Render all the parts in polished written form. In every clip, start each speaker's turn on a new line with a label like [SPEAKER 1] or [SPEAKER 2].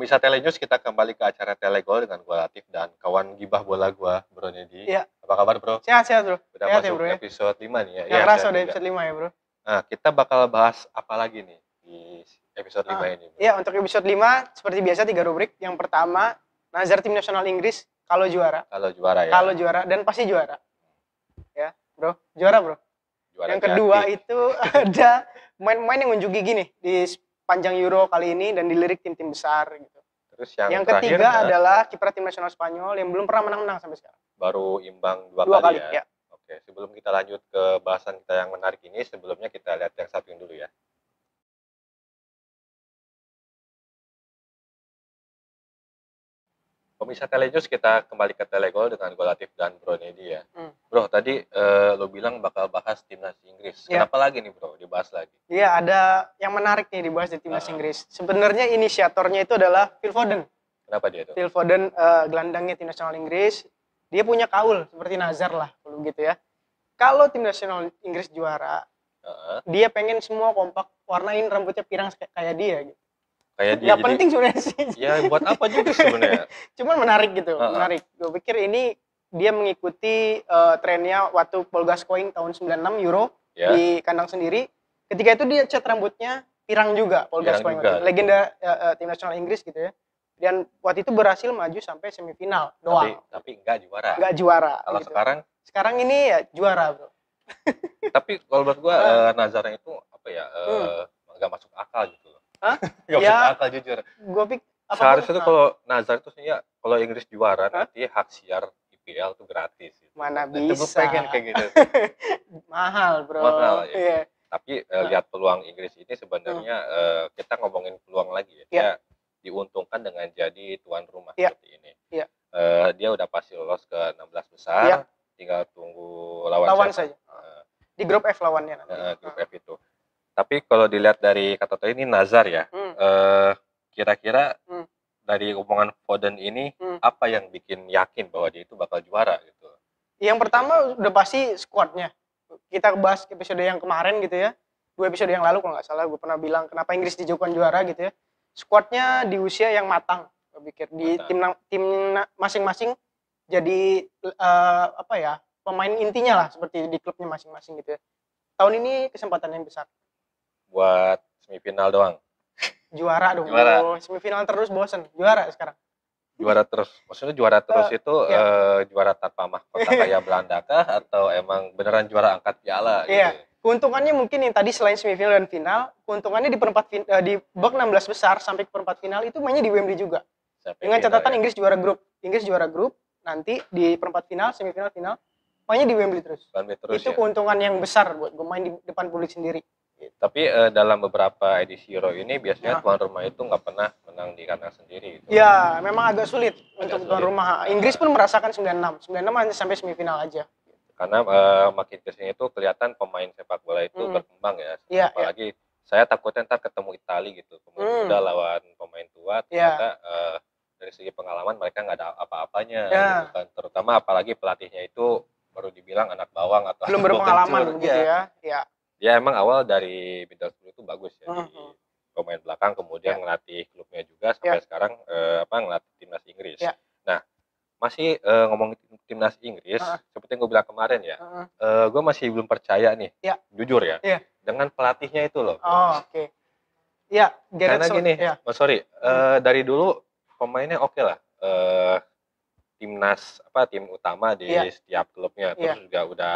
[SPEAKER 1] Pemirsa Telenews, kita kembali ke acara Telegol dengan gua Latif dan kawan gibah bola gua, Bro Nedi.
[SPEAKER 2] Iya,
[SPEAKER 1] Apa kabar, Bro?
[SPEAKER 2] sehat-sehat bro.
[SPEAKER 1] Udah
[SPEAKER 2] Sehat ya
[SPEAKER 1] masuk
[SPEAKER 2] bro ya.
[SPEAKER 1] episode 5 nih ya.
[SPEAKER 2] Gak
[SPEAKER 1] Iya,
[SPEAKER 2] kerasa
[SPEAKER 1] sehat
[SPEAKER 2] udah
[SPEAKER 1] juga.
[SPEAKER 2] episode 5 ya bro.
[SPEAKER 1] Nah, kita bakal bahas apa lagi nih di episode 5 ini, Bro?
[SPEAKER 2] Iya, untuk episode 5 seperti biasa 3 rubrik. Yang pertama, Nazar tim nasional Inggris kalau juara.
[SPEAKER 1] Kalau juara ya.
[SPEAKER 2] Kalau juara dan pasti juara. Ya, bro. Juara, bro.
[SPEAKER 1] Juara
[SPEAKER 2] Yang
[SPEAKER 1] di
[SPEAKER 2] kedua
[SPEAKER 1] hati.
[SPEAKER 2] itu ada pemain-pemain yang unjuk gigi nih di sepanjang Euro kali ini dan dilirik tim-tim besar gitu.
[SPEAKER 1] Terus
[SPEAKER 2] Yang
[SPEAKER 1] terakhir
[SPEAKER 2] ketiga adalah kiper tim nasional Spanyol yang belum pernah menang-menang sampai sekarang.
[SPEAKER 1] baru imbang 2
[SPEAKER 2] Dua
[SPEAKER 1] kali
[SPEAKER 2] kali,
[SPEAKER 1] ya.
[SPEAKER 2] ya.
[SPEAKER 1] Oke, sebelum kita lanjut ke bahasan kita yang menarik ini, sebelumnya kita lihat yang satu dulu ya. Pemirsa Telenews, kita kembali ke Telegol dengan gua Latif dan Bro Nedi ya. Bro, tadi lo bilang bakal bahas timnas Inggris.
[SPEAKER 2] Ya.
[SPEAKER 1] Kenapa lagi nih, Bro? Dibahas lagi.
[SPEAKER 2] Iya, ada yang menarik nih dibahas di timnas Inggris. Sebenarnya inisiatornya itu adalah Phil Foden.
[SPEAKER 1] Kenapa dia tuh?
[SPEAKER 2] Phil Foden gelandangnya tim nasional Inggris. Dia punya kaul seperti Nazar lah kalau gitu ya. Kalau tim nasional Inggris juara, dia pengen semua kompak warnain rambutnya pirang kayak dia gitu.
[SPEAKER 1] Kayak dia.
[SPEAKER 2] Gak penting sebenarnya sih.
[SPEAKER 1] Ya buat apa juga sebenarnya.
[SPEAKER 2] Cuman menarik gitu, menarik. Gue pikir ini dia mengikuti trennya waktu Paul Gascoigne tahun 96 Euro di kandang sendiri. Ketika itu dia cat rambutnya pirang juga, Paul Gascoigne, legenda tim nasional Inggris gitu ya. Dan waktu itu berhasil maju sampai semifinal doang.
[SPEAKER 1] Tapi enggak juara.
[SPEAKER 2] Enggak juara.
[SPEAKER 1] Kalau
[SPEAKER 2] gitu.
[SPEAKER 1] Sekarang
[SPEAKER 2] ini ya juara, bro.
[SPEAKER 1] Tapi kalau menurut gua Nazarnya itu apa ya? Enggak masuk akal gitu loh. Enggak
[SPEAKER 2] Ya,
[SPEAKER 1] masuk akal jujur.
[SPEAKER 2] Gua pikir
[SPEAKER 1] seharusnya tuh kalau Nazar itu sebenarnya kalau Inggris juara nanti hak siar IPL tuh gratis gitu.
[SPEAKER 2] Mana
[SPEAKER 1] bisa. Itu gue pengen kayak gitu.
[SPEAKER 2] Mahal, bro.
[SPEAKER 1] Mahal ya.
[SPEAKER 2] Iya.
[SPEAKER 1] Tapi lihat peluang Inggris ini sebenarnya kita ngomongin peluang lagi ya. Dia diuntungkan dengan jadi tuan rumah seperti ini.
[SPEAKER 2] Iya.
[SPEAKER 1] Dia udah pasti lolos ke 16 besar, tinggal tunggu lawan
[SPEAKER 2] saja. Di grup F lawannya nanti.
[SPEAKER 1] Grup F itu. Tapi kalau dilihat dari kata ini Nazar ya, kira-kira dari omongan Foden ini apa yang bikin yakin bahwa dia itu bakal juara gitu?
[SPEAKER 2] Yang pertama udah pasti squadnya. Kita bahas episode yang kemarin gitu ya, 2 episode yang lalu kalau nggak salah gue pernah bilang kenapa Inggris dijagokan juara gitu ya. Squadnya di usia yang matang, gue pikir di tim masing-masing jadi apa ya, pemain intinya lah seperti di klubnya masing-masing gitu ya. Tahun ini kesempatan yang besar.
[SPEAKER 1] Buat semifinal doang.
[SPEAKER 2] Juara dong. Semifinal terus bosen. Juara sekarang.
[SPEAKER 1] Juara terus. Maksudnya juara terus itu juara tanpa mahkota kayak Belanda kah atau emang beneran juara angkat piala gitu?
[SPEAKER 2] Iya. Keuntungannya mungkin yang tadi selain semifinal dan final, keuntungannya di di babak 16 besar sampai ke perempat final itu mainnya di Wembley juga. Dengan catatan Inggris juara grup. Inggris juara grup, nanti di perempat final, semifinal, final mainnya di Wembley terus. Itu keuntungan yang besar buat gue main di depan publik sendiri.
[SPEAKER 1] Tapi dalam beberapa edisi Euro ini biasanya tuan rumah itu nggak pernah menang di kandang sendiri. Gitu.
[SPEAKER 2] Ya, memang agak sulit untuk tuan rumah. Inggris pun merasakan 96 hanya sampai semifinal aja.
[SPEAKER 1] Karena makin kesini itu kelihatan pemain sepak bola itu berkembang ya. Apalagi saya takutnya ntar ketemu Italia gitu, pemain muda lawan pemain tua, ternyata dari segi pengalaman mereka nggak ada apa-apanya. Gitu kan. Terutama apalagi pelatihnya itu baru dibilang anak bawang atau
[SPEAKER 2] belum berpengalaman gitu ya.
[SPEAKER 1] Dia emang awal dari Middlesbrough itu bagus ya di pemain belakang, kemudian ngelatih klubnya juga sampai sekarang ngelatih timnas Inggris. Nah, masih ngomong timnas Inggris, seperti yang gue bilang kemarin ya, gue masih belum percaya nih, jujur ya, dengan pelatihnya itu loh.
[SPEAKER 2] Oke. Ya,
[SPEAKER 1] karena gini, dari dulu pemainnya oke lah, timnas tim utama di setiap klubnya, terus juga udah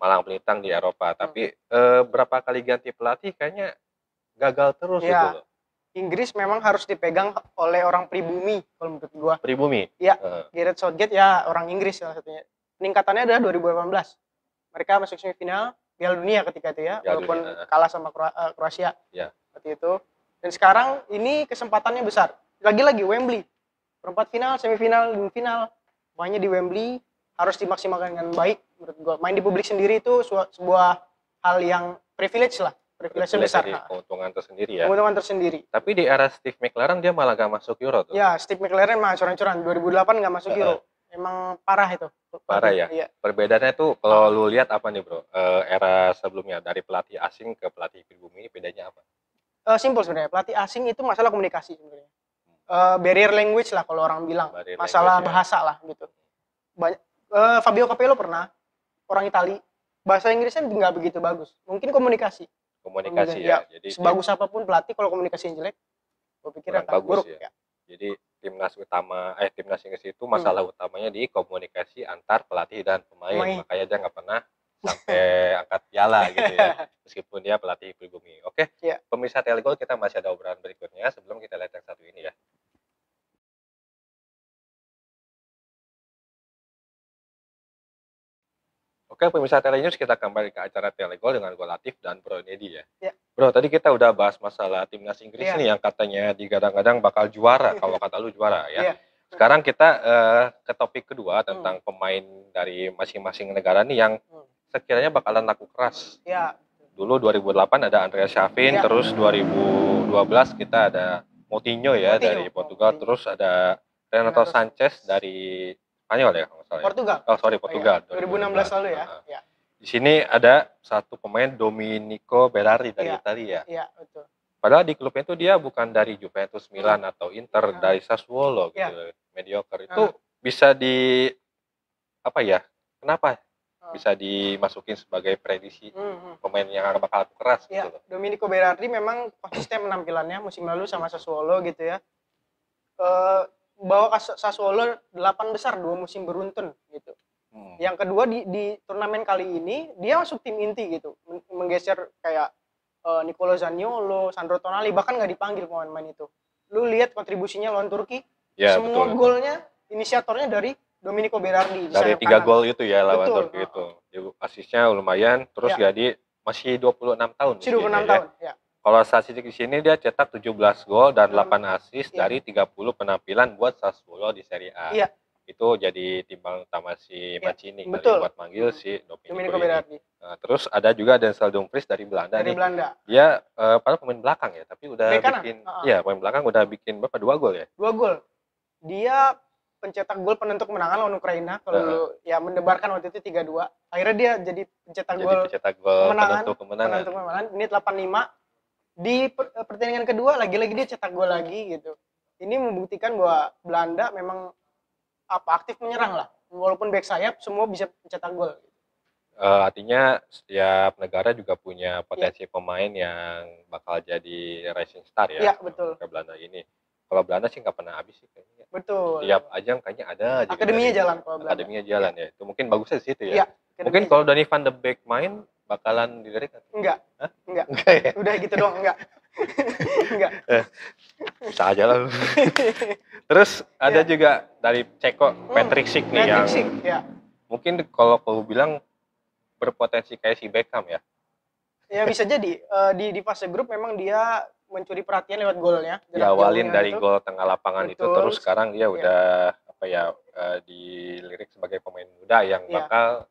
[SPEAKER 1] malang melintang di Eropa, tapi berapa kali ganti pelatih kayaknya gagal terus gitu loh.
[SPEAKER 2] Inggris memang harus dipegang oleh orang pribumi kalau menurut gua.
[SPEAKER 1] Pribumi?
[SPEAKER 2] Iya, Gareth Southgate ya orang Inggris salah satunya. Peningkatannya adalah 2018. Mereka masuk semifinal Piala Dunia ketika itu ya, walaupun kalah sama Kroasia. Seperti itu. Dan sekarang ini kesempatannya besar. Lagi-lagi Wembley. Perempat final, semifinal, dan final. Mainnya di Wembley harus dimaksimalkan dengan baik menurut gua. Main di publik sendiri itu sebuah hal yang privilege lah. Privilege besar.
[SPEAKER 1] Keuntungan tersendiri ya.
[SPEAKER 2] Keuntungan tersendiri.
[SPEAKER 1] Tapi di era Steve McLaren dia malah gak masuk Euro tuh.
[SPEAKER 2] Ya, Steve McLaren mah coran-coran 2008 gak masuk Euro. Emang parah itu.
[SPEAKER 1] Parah ya. Iya. Perbedaannya tuh kalau lu lihat apa nih, Bro? Era sebelumnya dari pelatih asing ke pelatih pribumi ini bedanya apa?
[SPEAKER 2] Simpel sebenarnya. Pelatih asing itu masalah komunikasi sebenarnya. Barrier language lah kalau orang bilang. Masalah bahasa lah gitu. Fabio Capello pernah, orang Itali, bahasa Inggrisnya nggak begitu bagus. Mungkin komunikasi ya. Jadi sebagus apapun pelatih, kalau komunikasi yang jelek, gue pikir akan buruk ya.
[SPEAKER 1] Jadi timnas Inggris itu masalah utamanya di komunikasi antar pelatih dan pemain. Makanya dia nggak pernah sampai angkat piala gitu ya, meskipun dia pelatih pribumi. Oke, pemirsa Telegol, kita masih ada obrolan berikutnya sebelum kita lihat yang satu ini ya. Oke, pemirsa Telenews, kita kembali ke acara Telegol dengan gue Latif dan Bro Nedi ya. Bro, tadi kita udah bahas masalah timnas Inggris nih yang katanya digadang-gadang bakal juara, kalau kata lu juara ya. Sekarang kita ke topik kedua tentang pemain dari masing-masing negara nih yang sekiranya bakalan laku keras. Dulu 2008 ada Andreas Xavi, terus 2012 kita ada Moutinho ya dari Portugal, terus ada Renato Sanchez dari Spanyol ya kalau salah.
[SPEAKER 2] Portugal.
[SPEAKER 1] Portugal.
[SPEAKER 2] 2016 lalu ya.
[SPEAKER 1] Di sini ada satu pemain, Domenico Berardi dari Italia.
[SPEAKER 2] Iya, betul.
[SPEAKER 1] Padahal di klubnya itu dia bukan dari Juventus, Milan atau Inter, dari Sassuolo gitu. Mediocre. Itu bisa kenapa bisa dimasukin sebagai prediksi pemain yang bakal keras gitu loh.
[SPEAKER 2] Domenico Berardi memang konsisten penampilannya musim lalu sama Sassuolo gitu ya. Bawa Sassuolo 8 besar 2 musim beruntun gitu. Yang kedua di turnamen kali ini dia masuk tim inti gitu, menggeser kayak Nicolo Zaniolo, Sandro Tonali, bahkan nggak dipanggil pemain-pemain itu. Lu lihat kontribusinya lawan Turki, semua golnya inisiatornya dari Domenico Berardi.
[SPEAKER 1] Dari 3 gol itu ya lawan Turki itu. Asisnya lumayan, terus jadi masih 26 tahun.
[SPEAKER 2] Masih 26 tahun, ya.
[SPEAKER 1] Kalau statistik di sini dia cetak 17 gol dan 8 asis dari 30 penampilan buat Sassuolo di Serie A. Itu jadi timbang utama si Mancini buat manggil si Domenico Berardi. Nah, terus ada juga Denzel Dumfries dari Belanda nih. Dia padahal pemain belakang ya, tapi udah pemain belakang udah bikin berapa? 2 gol ya?
[SPEAKER 2] 2 gol. Dia pencetak gol penentu kemenangan lawan Ukraina kalau mendebarkan waktu itu 3-2. Akhirnya dia jadi pencetak gol penentu kemenangan. Menit 85. Di pertandingan kedua lagi-lagi dia cetak gol lagi gitu. Ini membuktikan bahwa Belanda memang aktif menyerang lah. Walaupun back sayap semua bisa mencetak gol.
[SPEAKER 1] Artinya setiap negara juga punya potensi pemain yang bakal jadi rising star ya.
[SPEAKER 2] Iya, betul.
[SPEAKER 1] Ke Belanda ini. Kalau Belanda sih nggak pernah habis sih kayaknya.
[SPEAKER 2] Betul.
[SPEAKER 1] Tiap ajang kayaknya ada aja.
[SPEAKER 2] Akademinya jalan kalau Belanda.
[SPEAKER 1] Akademinya jalan ya. Itu mungkin bagusnya di situ ya. Mungkin kalau Donny van de Beek main bakalan dilirik atau?
[SPEAKER 2] Enggak.
[SPEAKER 1] Ya?
[SPEAKER 2] Udah gitu doang, enggak. Enggak.
[SPEAKER 1] Bisa aja lah. Terus ada juga dari Ceko, Patrick Schick nih yang mungkin kalau kau bilang berpotensi kayak si Beckham ya.
[SPEAKER 2] Ya bisa jadi. Di fase grup memang dia mencuri perhatian lewat golnya.
[SPEAKER 1] Diawalin dari gol tengah lapangan itu, terus sekarang dia udah dilirik sebagai pemain muda yang bakal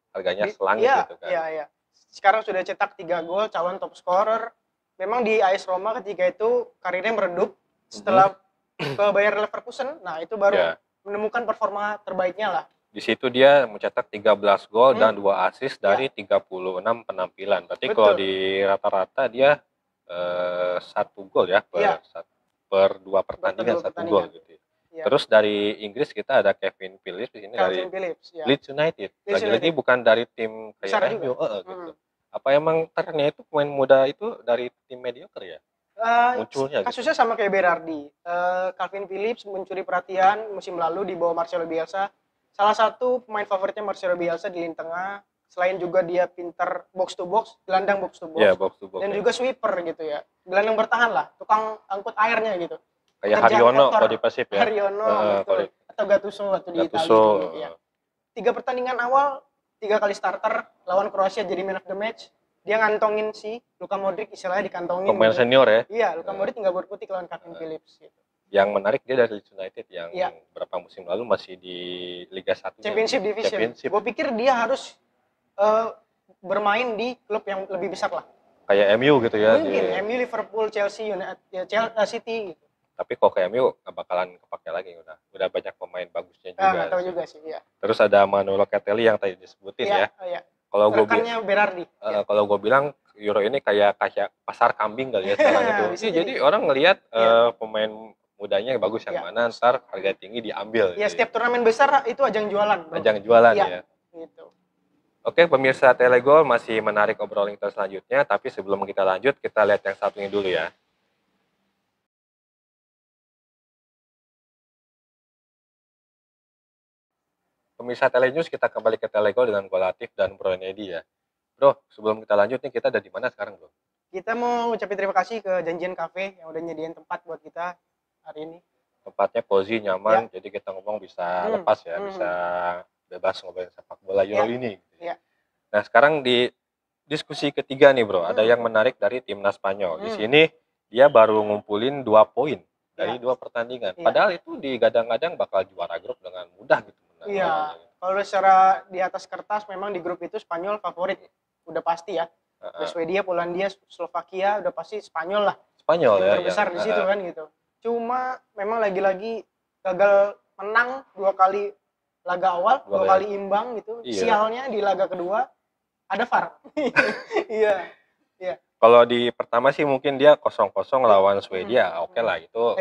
[SPEAKER 1] harganya selangit gitu kan.
[SPEAKER 2] Iya. Sekarang sudah cetak 3 gol, calon top scorer. Memang di AS Roma ketika itu karirnya meredup setelah ke Bayer Leverkusen. Nah, itu baru menemukan performa terbaiknya lah.
[SPEAKER 1] Di situ dia mencetak 13 gol dan 2 assist dari 36 penampilan. Berarti kalau di rata-rata dia 1 gol ya per 2 pertandingan 1 gol gitu. Terus dari Inggris kita ada Kevin Phillips di sini dari Leeds United. Lagi-lagi bukan dari tim kayak MU gitu. Apa emang trennya itu pemain muda itu dari tim mediocre ya? Munculnya
[SPEAKER 2] kasusnya gitu. Sama kayak Berardi. Calvin Phillips mencuri perhatian musim lalu di bawah Marcelo Bielsa. Salah satu pemain favoritnya Marcelo Bielsa di lini tengah. Selain juga dia pinter box to box, gelandang box to box.
[SPEAKER 1] Box to box.
[SPEAKER 2] Dan juga sweeper gitu ya. Gelandang bertahan lah, tukang angkut airnya gitu.
[SPEAKER 1] Kayak Haryono kalau di Persib ya.
[SPEAKER 2] Haryono atau Gattuso waktu di Italia gitu ya. 3 pertandingan awal 3 kali starter lawan Kroasia jadi man of the match. Dia ngantongin si Luka Modric, istilahnya dikantongin.
[SPEAKER 1] Pemain senior ya.
[SPEAKER 2] Iya, Luka Modric tinggal berkutik lawan Calvin Phillips gitu.
[SPEAKER 1] Yang menarik dia dari Leeds United yang beberapa musim lalu masih di Liga 1
[SPEAKER 2] Championship Division. Gue pikir dia harus bermain di klub yang lebih besar lah.
[SPEAKER 1] Kayak MU gitu ya.
[SPEAKER 2] Mungkin MU, Liverpool, Chelsea, United, City gitu.
[SPEAKER 1] Tapi kok kayak MU nggak bakalan kepake lagi, udah banyak pemain bagusnya juga.
[SPEAKER 2] Nggak tahu juga sih, ya.
[SPEAKER 1] Terus ada Manuel Locatelli yang tadi disebutin ya.
[SPEAKER 2] Iya.
[SPEAKER 1] Kalau gue
[SPEAKER 2] Berardi.
[SPEAKER 1] Kalau gue bilang Euro ini kayak pasar kambing kali ya sekarang itu. Iya, jadi orang ngelihat pemain mudanya yang bagus yang mana, ntar harga tinggi diambil.
[SPEAKER 2] Ya, setiap turnamen besar itu ajang jualan, bro.
[SPEAKER 1] Ajang jualan ya.
[SPEAKER 2] Gitu.
[SPEAKER 1] Oke, pemirsa Telegol, masih menarik obrolan kita selanjutnya, tapi sebelum kita lanjut, kita lihat yang satu ini dulu ya. Pemirsa Telenews, kita kembali ke Telegol dengan Go Latif dan Bro Nedi ya. Bro, sebelum kita lanjut nih, kita ada di mana sekarang, Bro?
[SPEAKER 2] Kita mau ucapin terima kasih ke Janjian Cafe yang udah nyediain tempat buat kita hari ini.
[SPEAKER 1] Tempatnya cozy, nyaman, jadi kita ngomong bisa lepas ya, bisa bebas ngobrolin sepak bola Euro ini. Nah, sekarang di diskusi ketiga nih, Bro, ada yang menarik dari timnas Spanyol. Di sini dia baru ngumpulin 2 poin dari 2 pertandingan. Padahal itu digadang-gadang bakal juara grup dengan mudah gitu.
[SPEAKER 2] Iya. Kalau secara di atas kertas memang di grup itu Spanyol favorit, udah pasti ya. Swedia, Polandia, Slovakia udah pasti Spanyol lah.
[SPEAKER 1] Spanyol ya.
[SPEAKER 2] Terbesar di situ kan gitu. Cuma memang lagi-lagi gagal menang 2 kali laga awal, 2 kali imbang gitu. Sialnya di laga kedua ada VAR. Iya.
[SPEAKER 1] Kalau di pertama sih mungkin dia 0-0 lawan Swedia, oke lah itu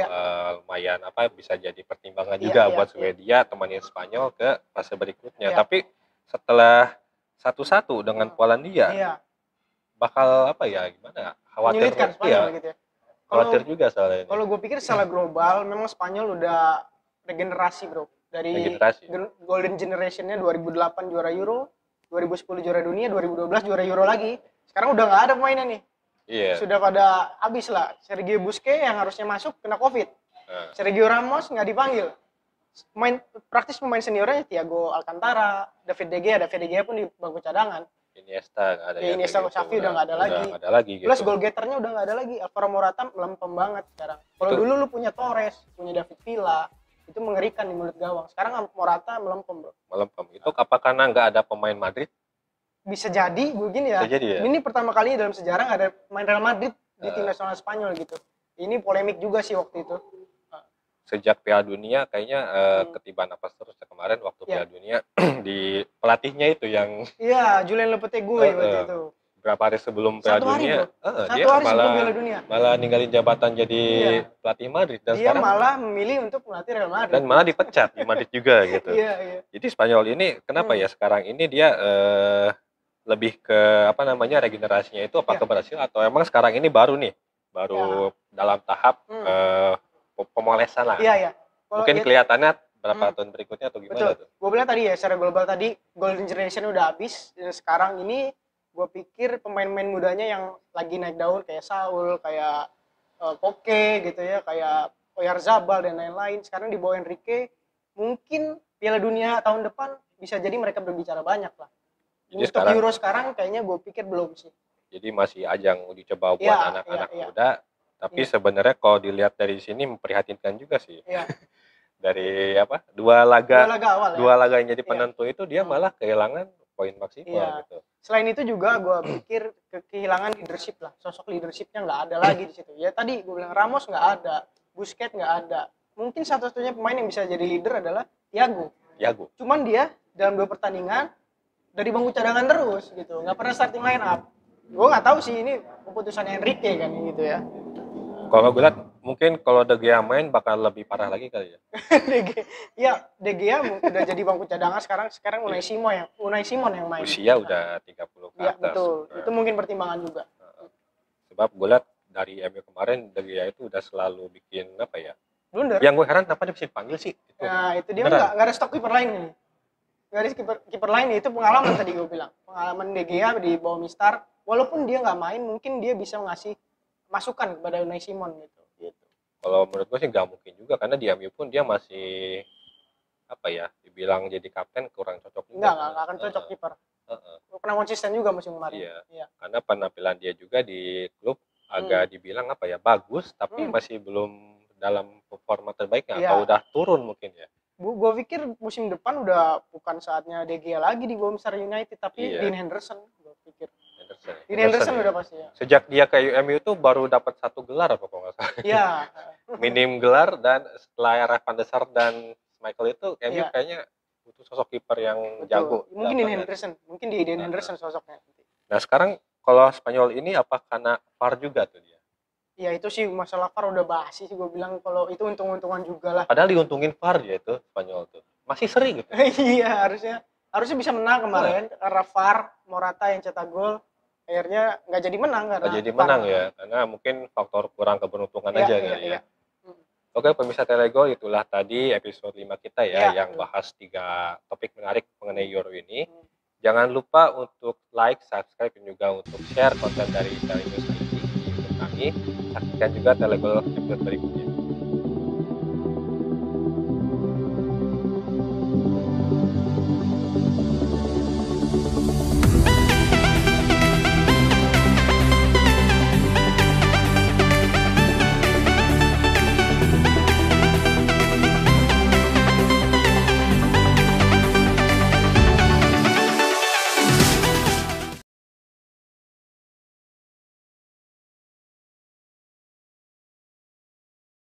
[SPEAKER 1] lumayan bisa jadi pertimbangan juga buat Swedia temani Spanyol ke fase berikutnya. Tapi setelah 1-1 dengan Polandia, bakal gimana? Khawatir
[SPEAKER 2] Spanyol gitu ya.
[SPEAKER 1] Khawatir juga soalnya ini.
[SPEAKER 2] Kalau gue pikir secara global memang Spanyol udah regenerasi, Bro. Dari Golden Generation-nya 2008 juara Euro, 2010 juara dunia, 2012 juara Euro lagi. Sekarang udah nggak ada pemainnya nih. Sudah pada habis lah. Sergio Busquets yang harusnya masuk kena COVID. Sergio Ramos nggak dipanggil. Praktis pemain seniornya Thiago Alcantara, David De Gea pun di bangku cadangan.
[SPEAKER 1] Iniesta nggak ada.
[SPEAKER 2] Iniesta sama Xavi udah nggak ada lagi.
[SPEAKER 1] Gitu.
[SPEAKER 2] Plus goal getternya udah nggak ada lagi. Alvaro Morata melempem banget sekarang. Kalau dulu lu punya Torres, punya David Villa, itu mengerikan di mulut gawang. Sekarang Morata melempem, Bro.
[SPEAKER 1] Melempem. Itu apa karena nggak ada pemain Madrid?
[SPEAKER 2] Bisa jadi begini ya. Ini pertama kali dalam sejarah nggak ada main Real Madrid di tim nasional Spanyol gitu. Ini polemik juga sih waktu itu.
[SPEAKER 1] Sejak Piala Dunia kayaknya ketiban napas terus kemarin waktu Piala Dunia di pelatihnya itu yang
[SPEAKER 2] Julian Lopetegui waktu itu.
[SPEAKER 1] Berapa hari sebelum Piala Dunia
[SPEAKER 2] dia
[SPEAKER 1] malah ninggalin jabatan jadi pelatih Madrid dan
[SPEAKER 2] dia sekarang malah memilih untuk melatih Real Madrid
[SPEAKER 1] dan malah dipecat di Madrid juga gitu. Jadi Spanyol ini kenapa ya sekarang ini dia lebih ke regenerasinya itu apakah berhasil atau emang sekarang ini baru dalam tahap pemolesan lah. Mungkin kelihatannya berapa tahun berikutnya atau gimana tuh?
[SPEAKER 2] Gue bilang tadi ya secara global tadi Golden Generation udah habis dan sekarang ini gue pikir pemain-pemain mudanya yang lagi naik daun kayak Saul, kayak Koke gitu ya, kayak Oyarzabal dan lain-lain sekarang di bawah Enrique mungkin Piala Dunia tahun depan bisa jadi mereka berbicara banyak lah.
[SPEAKER 1] Jadi
[SPEAKER 2] untuk Euro sekarang kayaknya gue pikir belum sih.
[SPEAKER 1] Jadi masih ajang uji coba buat anak-anak muda. Tapi sebenarnya kalau dilihat dari sini memprihatinkan juga sih. Dari dua laga yang jadi penentu itu dia malah kehilangan poin maksimal gitu.
[SPEAKER 2] Selain itu juga gue pikir kehilangan leadership lah. Sosok leadershipnya nggak ada lagi di situ. Ya tadi gue bilang Ramos nggak ada, Busquets nggak ada. Mungkin satu-satunya pemain yang bisa jadi leader adalah Thiago. Cuman dia dalam 2 pertandingan dari bangku cadangan terus gitu, nggak pernah starting line up. Gue nggak tahu sih ini keputusan Enrique kan gitu ya.
[SPEAKER 1] Kalau gue lihat mungkin kalau De Gea main bakal lebih parah lagi kali ya.
[SPEAKER 2] De Gea udah jadi bangku cadangan sekarang Unai Simon yang main.
[SPEAKER 1] Usia udah 30 ke atas.
[SPEAKER 2] Betul. Itu mungkin pertimbangan juga.
[SPEAKER 1] Sebab gue lihat dari MU kemarin De Gea itu udah selalu bikin
[SPEAKER 2] blunder.
[SPEAKER 1] Yang gue heran kenapa dia bisa dipanggil sih?
[SPEAKER 2] Itu dia nggak ada stok kiper lain nih. Nggak ada kiper lain, itu pengalaman tadi gue bilang. Pengalaman De Gea di bawah Mistar, walaupun dia nggak main, mungkin dia bisa ngasih masukan kepada Unai Simon gitu.
[SPEAKER 1] Kalau menurut gue sih nggak mungkin juga, karena di MU pun dia masih dibilang jadi kapten kurang cocok juga.
[SPEAKER 2] Nggak akan cocok kiper. Pernah konsisten juga musim kemarin.
[SPEAKER 1] Karena penampilan dia juga di klub agak dibilang bagus, tapi masih belum dalam performa terbaiknya atau udah turun mungkin ya.
[SPEAKER 2] Gue pikir musim depan udah bukan saatnya De Gea lagi di Manchester United, tapi Dean Henderson. Gue pikir Dean Henderson udah pasti ya.
[SPEAKER 1] Sejak dia ke MU itu baru dapat 1 gelar apa kok nggak salah. Minim gelar, dan setelah era Van der Sar dan Michael itu MU kayaknya butuh sosok kiper yang jago.
[SPEAKER 2] Mungkin Dean Henderson, Dean Henderson sosoknya.
[SPEAKER 1] Nah sekarang kalau Spanyol ini apa karena VAR juga tuh dia?
[SPEAKER 2] Ya itu sih masalah VAR udah basi sih gue bilang, kalau itu untung-untungan juga lah.
[SPEAKER 1] Padahal diuntungin VAR ya itu Spanyol tuh. Masih seri gitu.
[SPEAKER 2] Iya, harusnya bisa menang kemarin karena VAR, Morata yang cetak gol. Akhirnya nggak jadi menang karena
[SPEAKER 1] nggak jadi menang ya, karena mungkin faktor kurang keberuntungan aja kali ya. Oke, pemirsa Telego, itulah tadi episode 5 kita ya, yang bahas 3 topik menarik mengenai Euro ini. Jangan lupa untuk like, subscribe, dan juga untuk share konten dari Telego TV di YouTube kami. Saksikan juga Telego episode berikutnya.